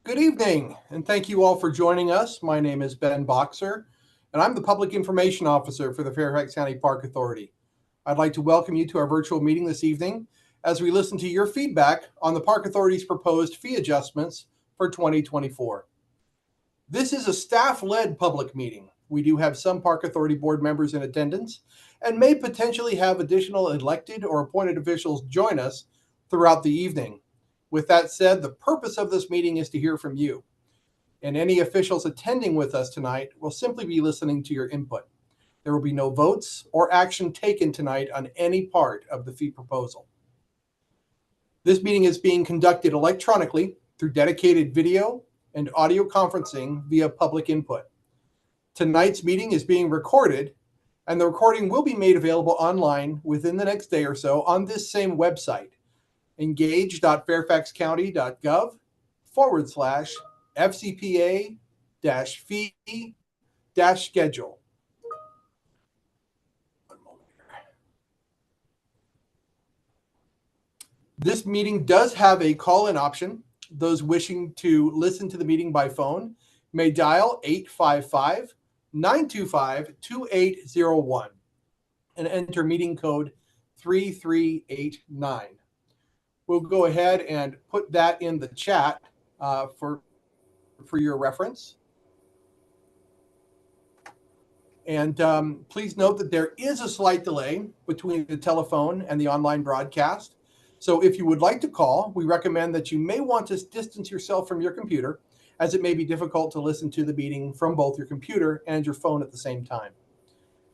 Good evening, and thank you all for joining us. My name is Ben Boxer, and I'm the Public Information Officer for the Fairfax County Park Authority. I'd like to welcome you to our virtual meeting this evening as we listen to your feedback on the Park Authority's proposed fee adjustments for 2024. This is a staff-led public meeting. We do have some Park Authority board members in attendance and may potentially have additional elected or appointed officials join us throughout the evening. With that said, the purpose of this meeting is to hear from you. And any officials attending with us tonight will simply be listening to your input. There will be no votes or action taken tonight on any part of the fee proposal. This meeting is being conducted electronically through dedicated video and audio conferencing via public input. Tonight's meeting is being recorded, and the recording will be made available online within the next day or so on this same website, engage.fairfaxcounty.gov/FCPA-fee-schedule. This meeting does have a call-in option. Those wishing to listen to the meeting by phone may dial 855-925-2801 and enter meeting code 3389. We'll go ahead and put that in the chat for your reference. And please note that there is a slight delay between the telephone and the online broadcast. So if you would like to call, we recommend that you may want to distance yourself from your computer, as it may be difficult to listen to the meeting from both your computer and your phone at the same time.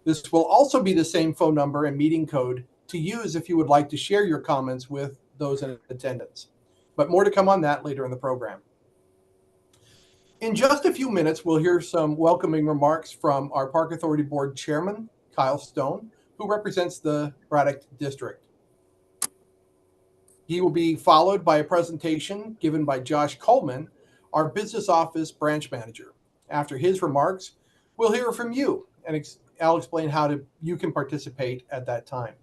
This will also be the same phone number and meeting code to use if you would like to share your comments with those in attendance. But more to come on that later in the program. In just a few minutes, we'll hear some welcoming remarks from our Park Authority Board Chairman, Kyle Stone, who represents the Braddock District. He will be followed by a presentation given by Josh Coleman, our Business Office Branch Manager. After his remarks, we'll hear from you, and I'll explain how you can participate at that time.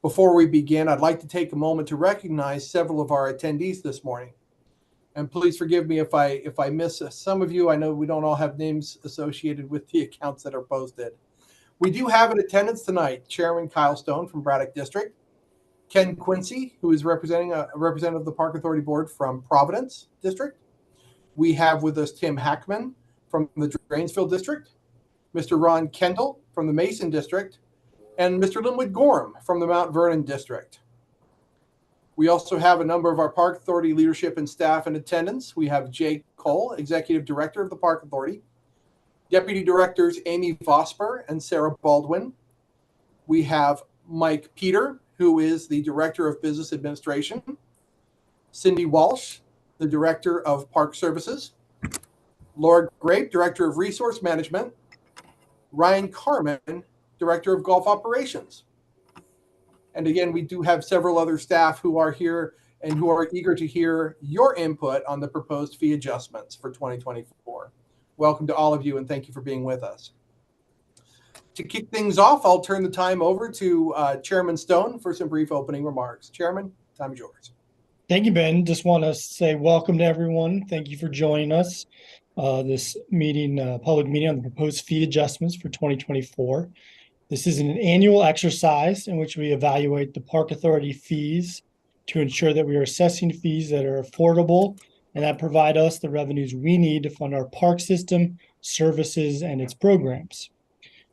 Before we begin, I'd like to take a moment to recognize several of our attendees this morning. And please forgive me if I miss some of you. I know we don't all have names associated with the accounts that are posted. We do have in attendance tonight Chairman Kyle Stone from Braddock District, Ken Quincy, who is representing a representative of the Park Authority Board from Providence District. We have with us Tim Hackman from the Drainsville District, Mr. Ron Kendall from the Mason District, and Mr. Linwood Gorham from the Mount Vernon District. We also have a number of our Park Authority leadership and staff in attendance. We have Jay Cole, Executive Director of the Park Authority, Deputy Directors Amy Vosper and Sarah Baldwin. We have Mike Peter, who is the Director of Business Administration, Cindy Walsh, the Director of Park Services, Laura Grape, Director of Resource Management, Ryan Carmen, Director of Golf Operations. And again, we do have several other staff who are here and who are eager to hear your input on the proposed fee adjustments for 2024. Welcome to all of you, and thank you for being with us. To kick things off, I'll turn the time over to Chairman Stone for some brief opening remarks. Chairman, time is yours. Thank you, Ben. Just want to say welcome to everyone. Thank you for joining us. This meeting, public meeting on the proposed fee adjustments for 2024. This is an annual exercise in which we evaluate the Park Authority fees to ensure that we are assessing fees that are affordable and that provide us the revenues we need to fund our park system, services, and its programs.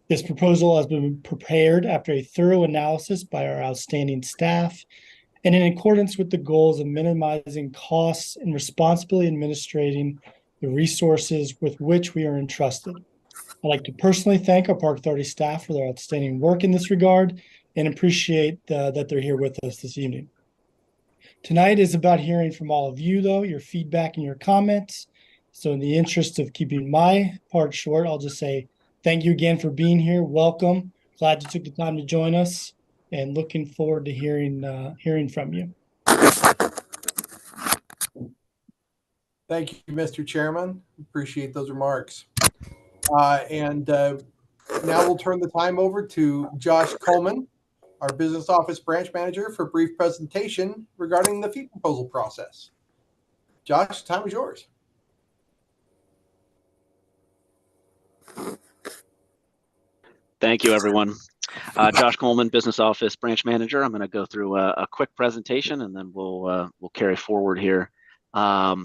This proposal has been prepared after a thorough analysis by our outstanding staff and in accordance with the goals of minimizing costs and responsibly administrating the resources with which we are entrusted. I'd like to personally thank our Park Authority staff for their outstanding work in this regard and appreciate that they're here with us this evening. Tonight is about hearing from all of you, though, your feedback and your comments. So in the interest of keeping my part short, I'll just say thank you again for being here. Welcome. Glad you took the time to join us and looking forward to hearing from you. Thank you, Mr. Chairman. Appreciate those remarks. Now we'll turn the time over to Josh Coleman, our Business Office Branch Manager, for a brief presentation regarding the fee proposal process. Josh, the time is yours. Thank you, everyone. Josh Coleman, Business Office Branch Manager. I'm going to go through a quick presentation, and then we'll carry forward here. As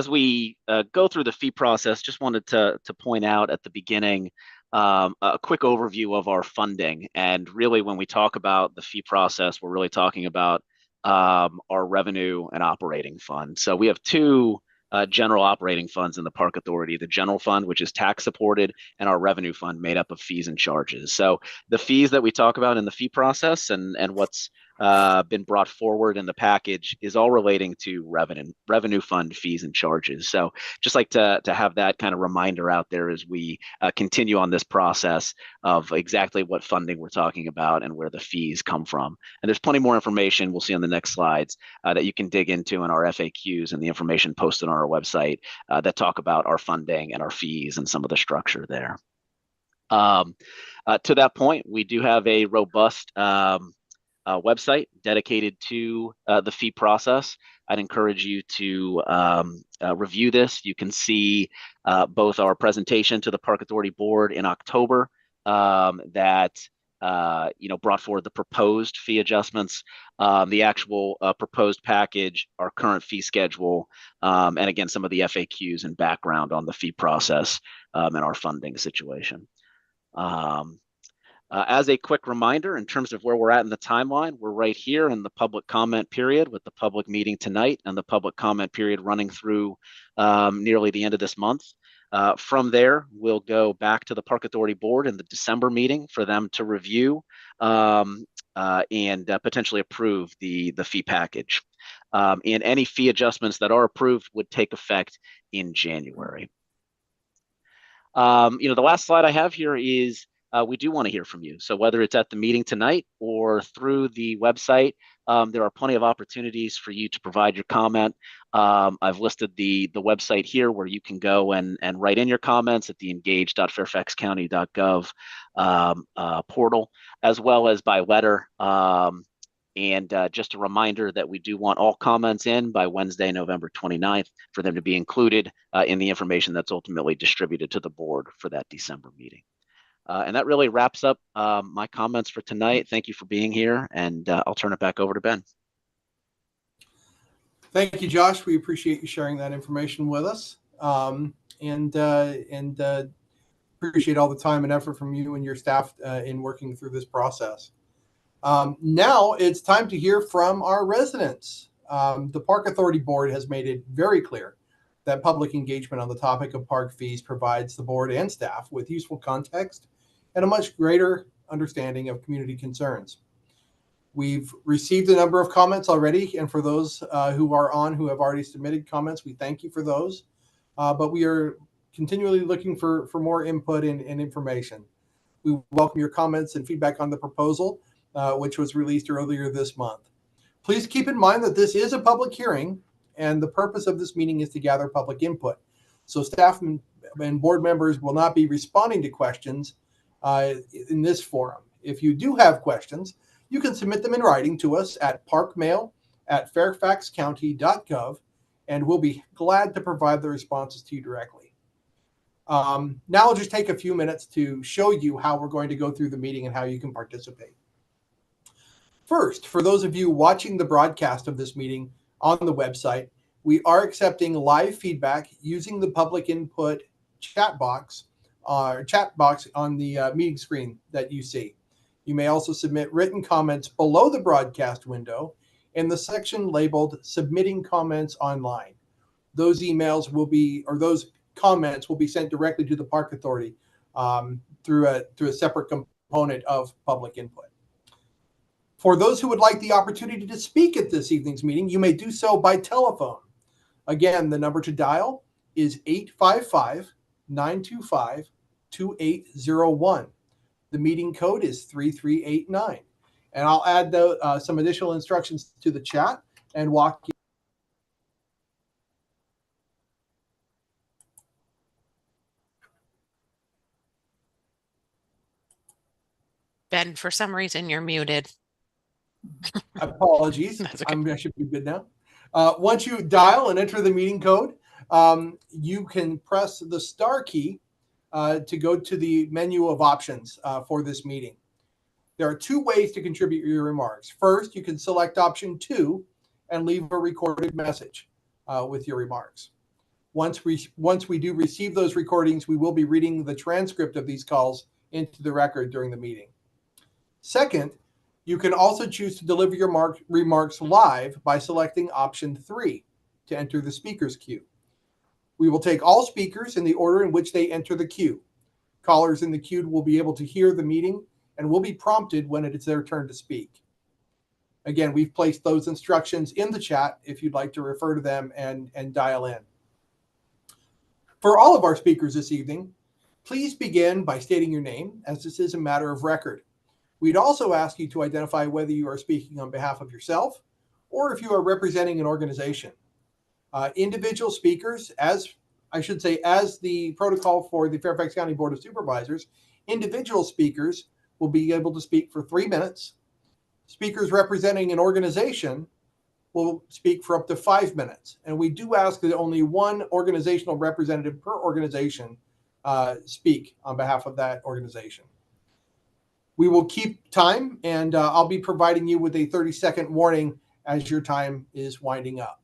we go through the fee process, just wanted to point out at the beginning a quick overview of our funding. And really, when we talk about the fee process, we're really talking about our revenue and operating fund. So we have two general operating funds in the Park Authority: the general fund, which is tax supported, and our revenue fund made up of fees and charges. So the fees that we talk about in the fee process and what's been brought forward in the package is all relating to revenue fund fees and charges. So just like to have that kind of reminder out there as we continue on this process of exactly what funding we're talking about and where the fees come from. And there's plenty more information we'll see on the next slides that you can dig into in our FAQs and the information posted on our website that talk about our funding and our fees and some of the structure there. To that point, we do have a robust website dedicated to the fee process. I'd encourage you to review this. You can see both our presentation to the Park Authority Board in October that brought forward the proposed fee adjustments, the actual proposed package, our current fee schedule, and again, some of the FAQs and background on the fee process and our funding situation. As a quick reminder, in terms of where we're at in the timeline, we're right here in the public comment period with the public meeting tonight and the public comment period running through nearly the end of this month. From there, we'll go back to the Park Authority Board in the December meeting for them to review and potentially approve the fee package. And any fee adjustments that are approved would take effect in January. The last slide I have here is we do want to hear from you. So whether it's at the meeting tonight or through the website, there are plenty of opportunities for you to provide your comment. I've listed the website here where you can go and write in your comments at the engage.fairfaxcounty.gov portal, as well as by letter. And just a reminder that we do want all comments in by Wednesday, November 29th, for them to be included in the information that's ultimately distributed to the board for that December meeting. And that really wraps up my comments for tonight. Thank you for being here, and I'll turn it back over to Ben. Thank you, Josh. We appreciate you sharing that information with us, and appreciate all the time and effort from you and your staff in working through this process. Now it's time to hear from our residents. The Park Authority Board has made it very clear that public engagement on the topic of park fees provides the board and staff with useful context and a much greater understanding of community concerns. We've received a number of comments already, and for those who have already submitted comments, we thank you for those. But we are continually looking for more input and information. We welcome your comments and feedback on the proposal, which was released earlier this month. Please keep in mind that this is a public hearing, and the purpose of this meeting is to gather public input. So staff and board members will not be responding to questions in this forum. If you do have questions, you can submit them in writing to us at parkmail@fairfaxcounty.gov, and we'll be glad to provide the responses to you directly. Now I'll just take a few minutes to show you how we're going to go through the meeting and how you can participate. First, for those of you watching the broadcast of this meeting on the website, we are accepting live feedback using the public input chat box on the meeting screen that you see. You may also submit written comments below the broadcast window in the section labeled Submitting Comments Online. Those comments will be sent directly to the Park Authority through a separate component of public input. For those who would like the opportunity to speak at this evening's meeting, you may do so by telephone. Again, the number to dial is 855-925-2801. The meeting code is 3389. And I'll add some additional instructions to the chat and walk you. Ben, for some reason, you're muted. Apologies. That's okay. I should be good now. Once you dial and enter the meeting code, you can press the star key to go to the menu of options for this meeting. There are two ways to contribute your remarks. First, you can select option 2 and leave a recorded message with your remarks. Once we do receive those recordings, we will be reading the transcript of these calls into the record during the meeting. Second, you can also choose to deliver your remarks live by selecting option 3 to enter the speakers queue. We will take all speakers in the order in which they enter the queue. Callers in the queue will be able to hear the meeting and will be prompted when it is their turn to speak. Again, we've placed those instructions in the chat if you'd like to refer to them and dial in. For all of our speakers this evening, please begin by stating your name, as this is a matter of record. We'd also ask you to identify whether you are speaking on behalf of yourself or if you are representing an organization. Individual speakers, as the protocol for the Fairfax County Board of Supervisors, individual speakers will be able to speak for 3 minutes. Speakers representing an organization will speak for up to 5 minutes. And we do ask that only one organizational representative per organization speak on behalf of that organization. We will keep time, and I'll be providing you with a 30-second warning as your time is winding up.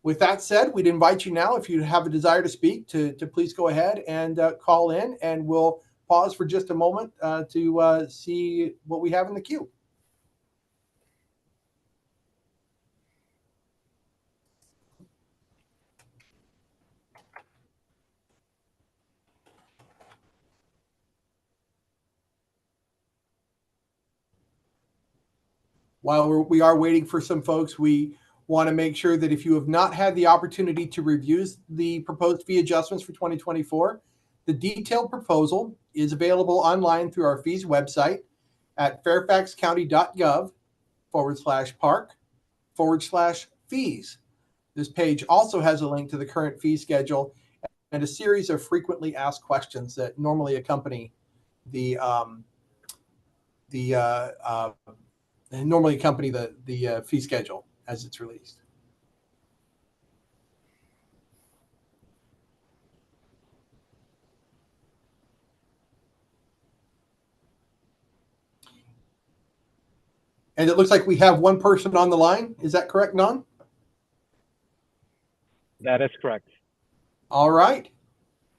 With that said, we'd invite you now, if you have a desire to speak, to please go ahead and call in, and we'll pause for just a moment to see what we have in the queue. While we are waiting for some folks, we want to make sure that if you have not had the opportunity to review the proposed fee adjustments for 2024, the detailed proposal is available online through our fees website at fairfaxcounty.gov/park/fees. This page also has a link to the current fee schedule and a series of frequently asked questions that normally accompany the fee schedule as it's released. And it looks like we have one person on the line. Is that correct, Nan? That is correct. All right.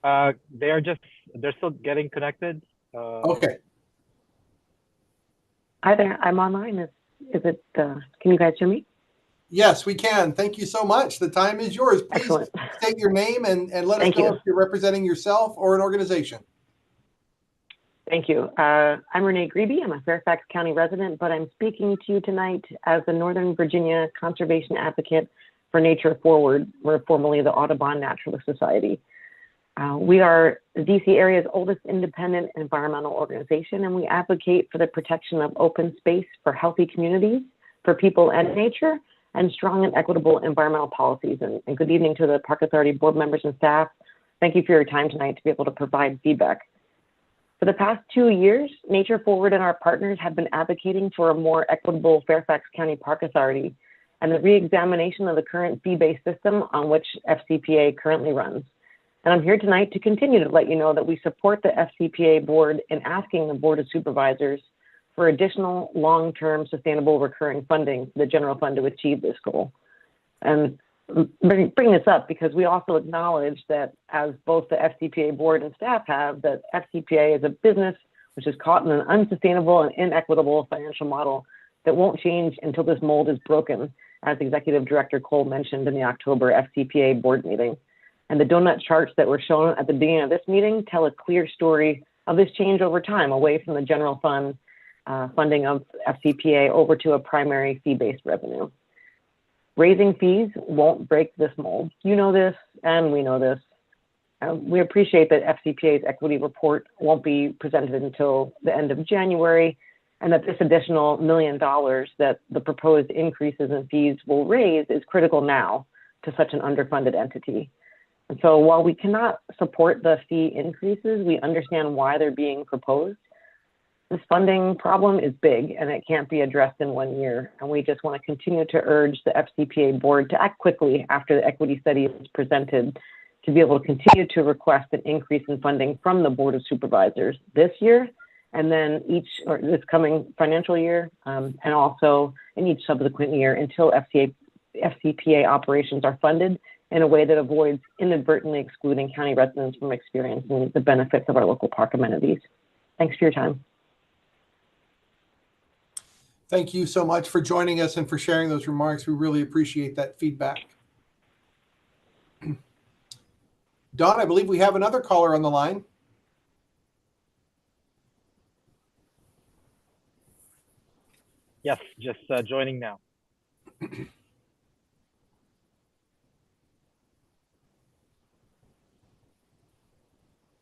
They're still getting connected. Okay. Hi there, I'm online. Is it, can you guys hear me? Yes, we can. Thank you so much. The time is yours. Please Excellent. state your name and let us Thank know you. if you're representing yourself or an organization. Thank you. I'm Renee Grebe. I'm a Fairfax County resident, but I'm speaking to you tonight as the Northern Virginia Conservation Advocate for Nature Forward. We're formerly the Audubon Naturalist Society. We are the DC area's oldest independent environmental organization, and we advocate for the protection of open space for healthy communities, for people and nature, and strong and equitable environmental policies. And good evening to the Park Authority board members and staff. Thank you for your time tonight to be able to provide feedback. For the past 2 years, Nature Forward and our partners have been advocating for a more equitable Fairfax County Park Authority and the re-examination of the current fee-based system on which FCPA currently runs. And I'm here tonight to continue to let you know that we support the FCPA board in asking the Board of Supervisors for additional long-term sustainable recurring funding for the general fund to achieve this goal. And bring this up because we also acknowledge that, as both the FCPA board and staff have, that FCPA is a business which is caught in an unsustainable and inequitable financial model that won't change until this mold is broken, as Executive Director Cole mentioned in the October FCPA board meeting. And the donut charts that were shown at the beginning of this meeting tell a clear story of this change over time, away from the general fund funding of FCPA over to a primary fee-based revenue. Raising fees won't break this mold. You know this, and we know this. We appreciate that FCPA's equity report won't be presented until the end of January, and that this additional $1 million that the proposed increases in fees will raise is critical now to such an underfunded entity. And so while we cannot support the fee increases, we understand why they're being proposed. This funding problem is big and it can't be addressed in 1 year. And we just want to continue to urge the FCPA board to act quickly after the equity study is presented to be able to continue to request an increase in funding from the Board of Supervisors this year, and then this coming financial year, and also in each subsequent year until FCPA operations are funded in a way that avoids inadvertently excluding county residents from experiencing the benefits of our local park amenities. Thanks for your time. Thank you so much for joining us and for sharing those remarks. We really appreciate that feedback. Don, I believe we have another caller on the line. Yes, just joining now.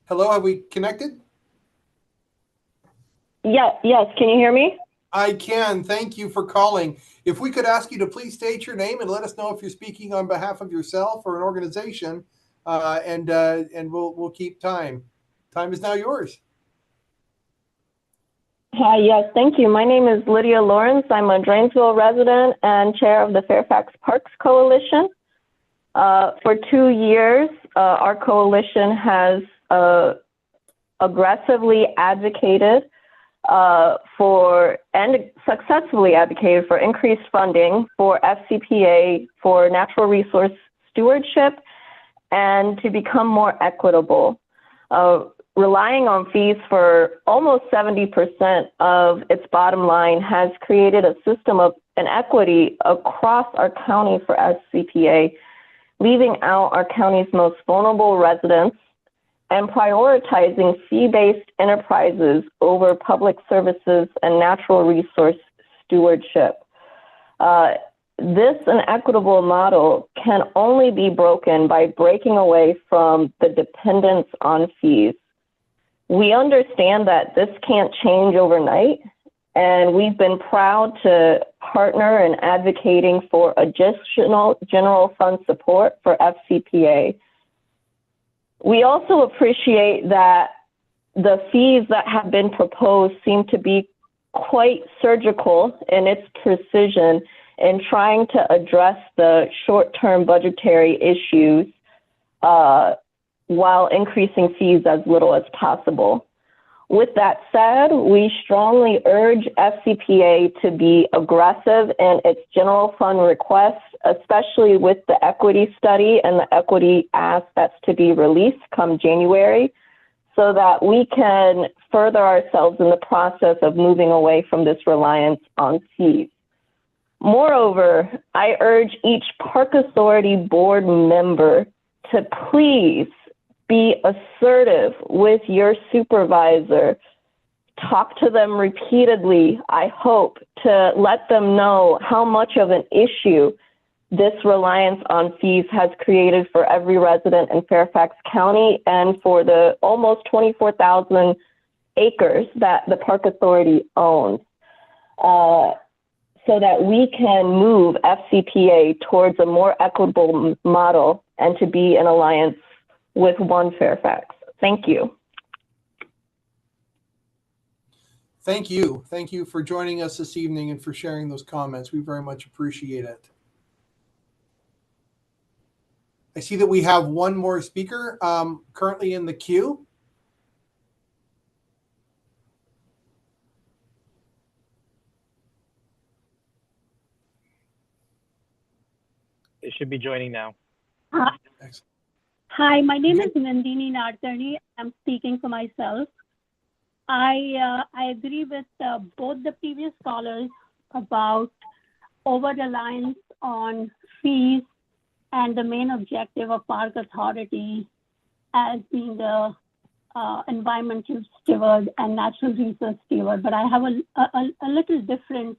Hello, have we connected? Yes, can you hear me? I can. Thank you for calling. If we could ask you to please state your name and let us know if you're speaking on behalf of yourself or an organization, and we'll keep time. Time is now yours. Hi, yes, thank you. My name is Lydia Lawrence. I'm a Drainsville resident and chair of the Fairfax Parks Coalition. For 2 years, our coalition has aggressively advocated and successfully advocated for increased funding for FCPA for natural resource stewardship and to become more equitable. Relying on fees for almost 70% of its bottom line has created a system of inequity across our county for FCPA, leaving out our county's most vulnerable residents and prioritizing fee-based enterprises over public services and natural resource stewardship. This inequitable model can only be broken by breaking away from the dependence on fees. We understand that this can't change overnight, and we've been proud to partner in advocating for additional general fund support for FCPA. We also appreciate that the fees that have been proposed seem to be quite surgical in its precision in trying to address the short-term budgetary issues while increasing fees as little as possible. With that said, we strongly urge FCPA to be aggressive in its general fund requests, especially with the equity study and the equity ask that's to be released come January, so that we can further ourselves in the process of moving away from this reliance on fees. Moreover, I urge each Park Authority board member to please be assertive with your supervisor. Talk to them repeatedly, I hope, to let them know how much of an issue this reliance on fees has created for every resident in Fairfax County and for the almost 24,000 acres that the Park Authority owns, so that we can move FCPA towards a more equitable model and to be in alliance with One Fairfax. Thank you. Thank you. Thank you for joining us this evening and for sharing those comments. We very much appreciate it. I see that we have one more speaker currently in the queue. It should be joining now. Excellent. Hi, my name is Nandini Nartani. I'm speaking for myself. I agree with both the previous callers about over-reliance on fees and the main objective of Park Authority as being the environmental steward and natural resource steward. But I have a little different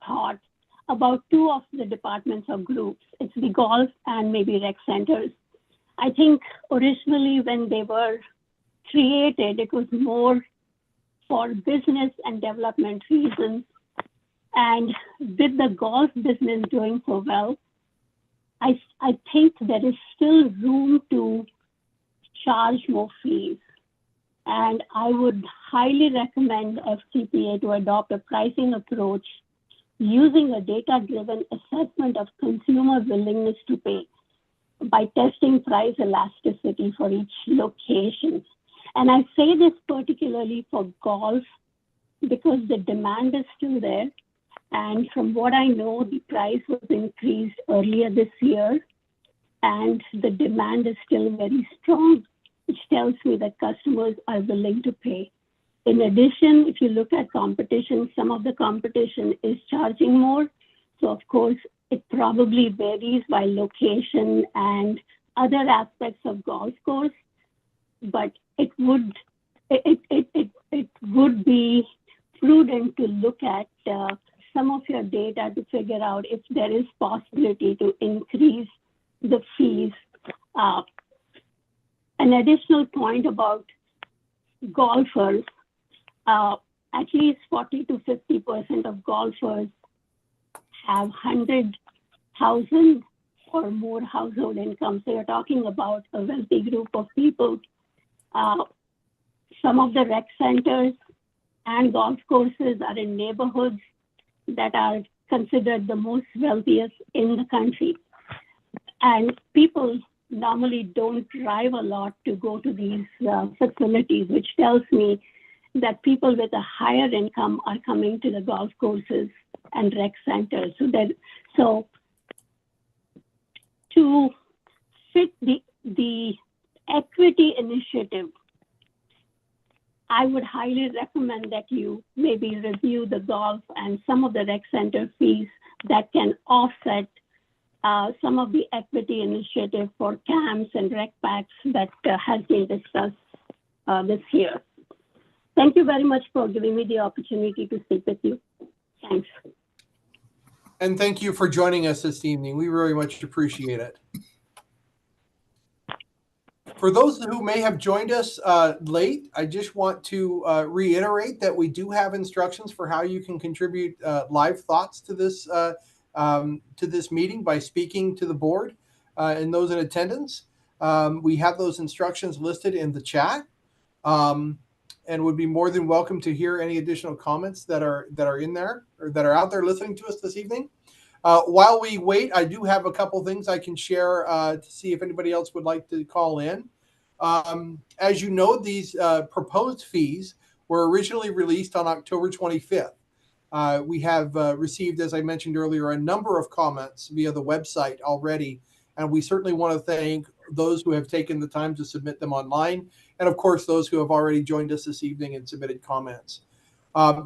thought about two of the departments or groups. It's the golf and maybe rec centers. I think originally when they were created, it was more for business and development reasons. And with the golf business doing so well, I think there is still room to charge more fees. And I would highly recommend FCPA to adopt a pricing approach using a data-driven assessment of consumer willingness to pay. by testing price elasticity for each location. And I say this particularly for golf because the demand is still there. And from what I know, the price was increased earlier this year, and the demand is still very strong, which tells me that customers are willing to pay. In addition, if you look at competition, some of the competition is charging more. So of course, it probably varies by location and other aspects of golf course, but it would be prudent to look at some of your data to figure out if there is possibility to increase the fees. An additional point about golfers, at least 40 to 50% of golfers have 100,000 or more household income. So you're talking about a wealthy group of people. Some of the rec centers and golf courses are in neighborhoods that are considered the most wealthiest in the country. And people normally don't drive a lot to go to these facilities, which tells me that people with a higher income are coming to the golf courses and rec centers. So to fit the equity initiative, I would highly recommend that you maybe review the golf and some of the rec center fees that can offset some of the equity initiative for camps and rec packs that has been discussed this year. Thank you very much for giving me the opportunity to speak with you. Thanks. And thank you for joining us this evening. We very much appreciate it. For those who may have joined us late, I just want to reiterate that we do have instructions for how you can contribute live thoughts to this meeting by speaking to the board and those in attendance. We have those instructions listed in the chat, and would be more than welcome to hear any additional comments that are in there or that are out there listening to us this evening. While we wait, I do have a couple things I can share to see if anybody else would like to call in. As you know, these proposed fees were originally released on October 25th. We have received, as I mentioned earlier, a number of comments via the website already, and we certainly want to thank those who have taken the time to submit them online, and of course those who have already joined us this evening and submitted comments.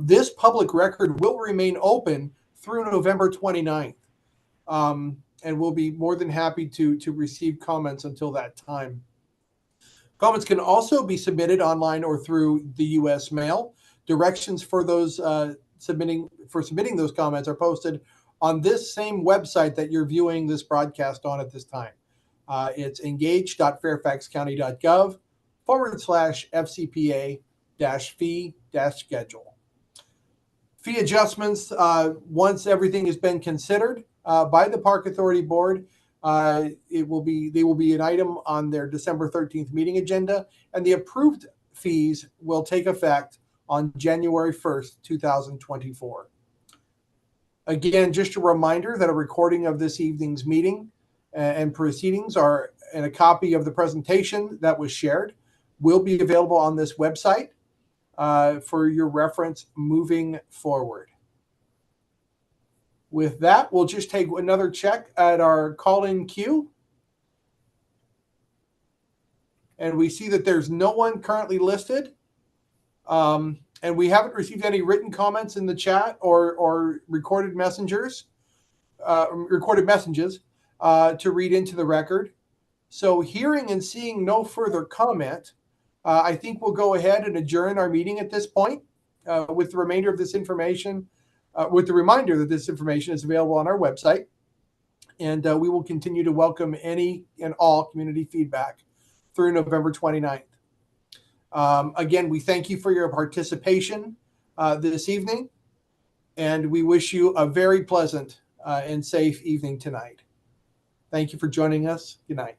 This public record will remain open through November 29th, and we'll be more than happy to receive comments until that time. Comments can also be submitted online or through the U.S. mail. Directions for those submitting those comments are posted on this same website that you're viewing this broadcast on at this time. It's engage.fairfaxcounty.gov/FCPA-fee-schedule. Fee adjustments, once everything has been considered by the Park Authority Board, they will be an item on their December 13th meeting agenda, and the approved fees will take effect on January 1st, 2024. Again, just a reminder that a recording of this evening's meeting and proceedings and a copy of the presentation that was shared will be available on this website for your reference moving forward. With that, we'll just take another check at our call-in queue. And we see that there's no one currently listed. And we haven't received any written comments in the chat or recorded messages to read into the record. So hearing and seeing no further comment, I think we'll go ahead and adjourn our meeting at this point with the remainder of this information, with the reminder that this information is available on our website. And we will continue to welcome any and all community feedback through November 29th. Again, we thank you for your participation this evening, and we wish you a very pleasant and safe evening tonight. Thank you for joining us. Good night.